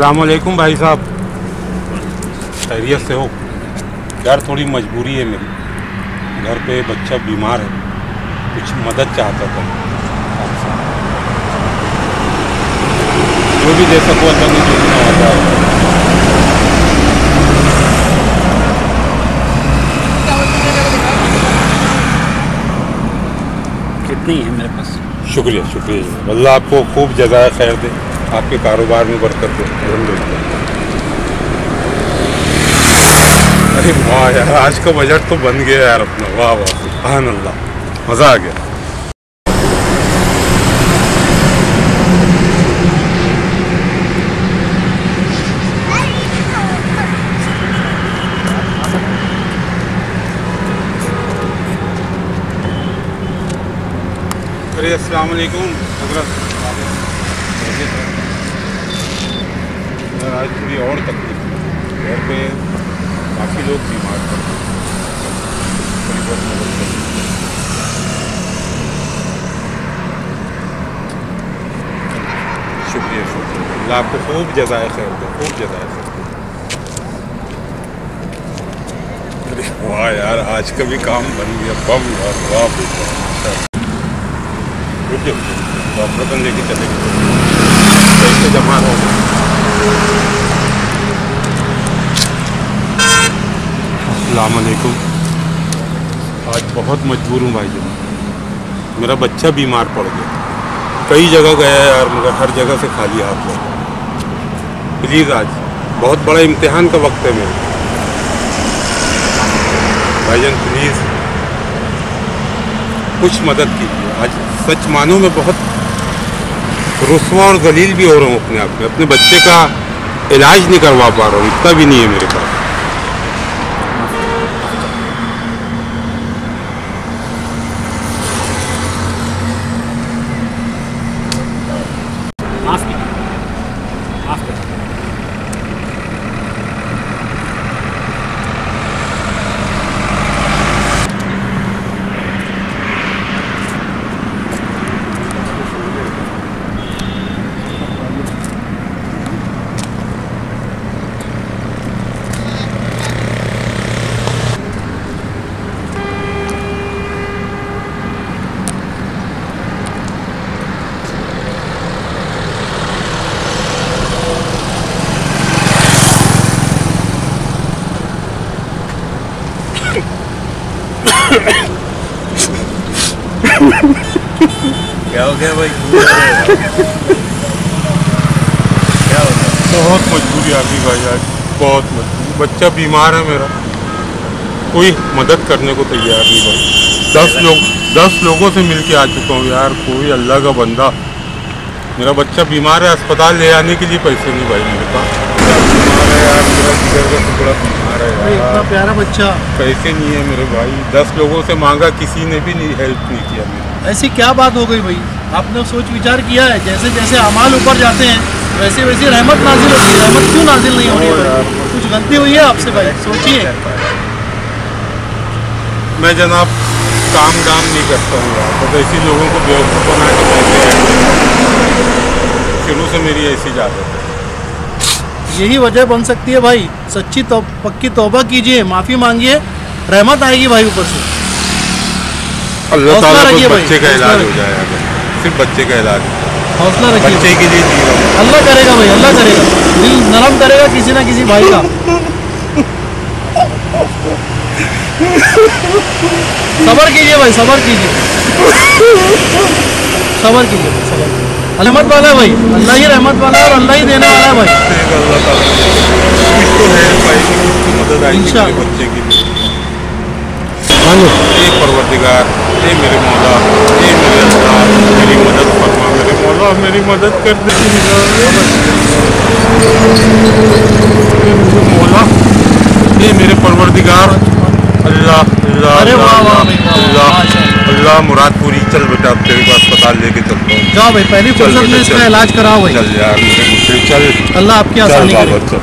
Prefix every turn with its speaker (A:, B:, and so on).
A: अस्सलाम वालेकुम भाई साहब, खैरियत से हो? यार थोड़ी मजबूरी है मेरी, घर पे बच्चा बीमार है, कुछ मदद चाहता था आपसे। जो भी दे सको अल्लाह ने जितना होता है।
B: कितनी है मेरे पास?
A: शुक्रिया शुक्रिया, अल्लाह आपको खूब जज़ाए खैर दे, आपके कारोबार में बरकत दे। अरे वाह यार, आज का बजट तो बन गया यार अपना। वाह वाह, सुभान अल्लाह, मज़ा आ गया। अरे अस्सलाम वालेकुम हज़रत, आज थोड़ी और तकलीफ है, घर पे काफ़ी लोग बीमार हैं, थोड़ी बहुत मदद करें। शुक्रिया शुक्रिया, अल्लाह आपको खूब जज़ाए खैर दे, खूब जज़ाए खैर दे। अरे वाह यार, आज का भी काम बन गया, बम यार, वाह बेटा। रुकिए, डॉक्टर को लेके चलेंगे, पैसे जमा हो। अस्सलाम वालेकुम, आज बहुत मजबूर हूँ भाई जी, मेरा बच्चा बीमार पड़ गया, कई जगह गया यार, मगर हर जगह से खाली हाथ लगा। प्लीज़ आज बहुत बड़ा इम्तिहान का वक्त है मेरे भाईजान, प्लीज़ कुछ मदद कीजिए। आज सच मानो मैं बहुत रुस्वा और जलील भी हो रहा हूँ अपने आप में, अपने बच्चे का इलाज नहीं करवा पा रहा हूँ, इतना भी नहीं है मेरे पास।
B: क्या हो गया भाई? क्या हो गया?
A: बहुत मजबूरी आ गई भाई आज, बहुत मजबूरी। बच्चा बीमार है मेरा, कोई मदद करने को तैयार नहीं भाई। 10 लोगों से मिल के आ चुका हूँ यार, कोई अल्लाह का बंदा। मेरा बच्चा बीमार है, अस्पताल ले आने के लिए पैसे नहीं भाई मेरे पास। बीमार है यार, मेरा जिगर का टुकड़ा बीमार है यार,
B: इतना प्यारा बच्चा।
A: पैसे नहीं है मेरे भाई, 10 लोगों से मांगा, किसी ने भी नहीं हेल्प नहीं किया मेरी।
B: ऐसी क्या बात हो गई भाई? आपने सोच विचार किया है? जैसे जैसे अमाल ऊपर जाते हैं वैसे वैसे रहमत नाजिल होती है, रहमत क्यों नाजिल नहीं हो रही है? कुछ गलती हुई है आपसे भाई, सोचिए।
A: मैं जनाब काम दाम नहीं करता हूँ यार, बस ऐसे लोगों को बेवकूफ़ बना के पैसे हैं, शुरू से मेरी ऐसी आदत है।
B: यही वजह बन सकती है भाई, सच्ची पक्की तौबा कीजिए, माफ़ी मांगिए, रहमत आएगी भाई ऊपर से।
A: अल्लाह ताला को बच्चे का इलाज हो जाएगा, सिर्फ बच्चे का इलाज,
B: हौसला रखिए,
A: बच्चे के लिए जी रहा हूँ।
B: अल्लाह करेगा भाई, अल्लाह करेगा, दिल नरम करेगा किसी ना किसी भाई का। सबर कीजिए भाई, सबर कीजिए, सबर कीजिए, सबर। रहमत वाला है भाई, अल्लाह ही रहमत वाला है और अल्लाह ही देने वाला है भाई।
A: अल्लाह ताला कुछ तो है भाई, कुछ तो मदद आएगी मेरे बच्चे की। ए परवरदिगार, ए मेरे मौला, ए मेरे अल्लाह, मेरी मदद फरमा, मेरे मौला मेरी मदद कर दे मौला, ए मेरे परवरदिगार, अल्लाह अल्लाह अल्लाह अल्लाह, मुराद पूरी। चल बेटा, अब तेरे को अस्पताल लेके चलता हूँ।
B: जाओ भाई, पहली फुर्सत में इसका इलाज कराओ भाई।
A: चल यार, मेरे चल,
B: अल्लाह आपकी आसानी करे।
A: चल।